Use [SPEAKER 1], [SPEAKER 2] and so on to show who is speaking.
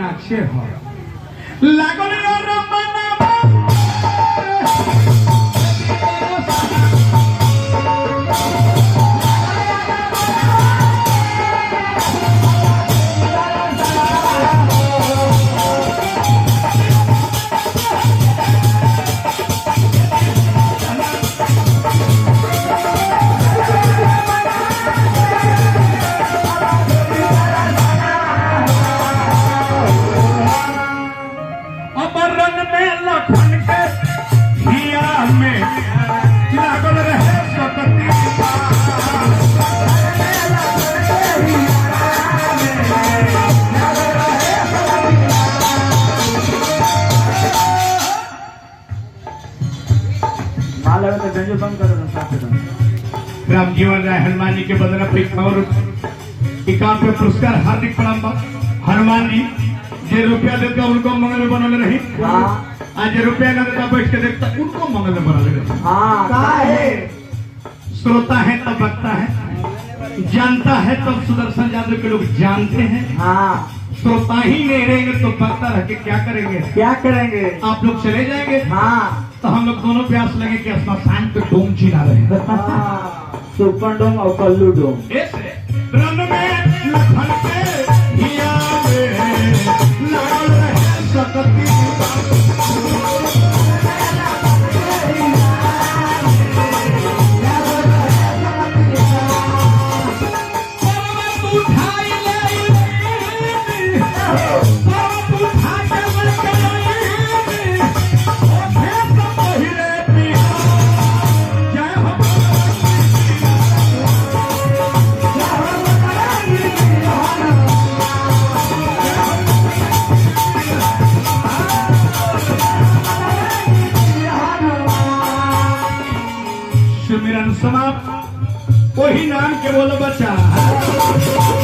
[SPEAKER 1] नाचे हो लागल रमना राम जीवन राय हनुमान जी के बदला और इकाम पे पुरस्कार हार्दिक प्रणाम हनुमान जी जे रुपया देता उनको मंगल में बनल रही आज रुपया न देता बैठ के देखता उनको मंगल में बनल रही श्रोता है तब बकता है जानता है तब सुदर्शन यादव के लोग जानते हैं श्रोता ही नहीं रहेंगे तो बकता रह के क्या करेंगे आप लोग चले जाएंगे तो हम लोग दोनों प्यास लगे कि स्मशान पे डोम चिरा रहे
[SPEAKER 2] सुपर डोम और कल्लू डोम
[SPEAKER 1] ऐसे रन में लखन के हिया में लागल रहे सकती समाप्त वही नाम के बोलो बच्चा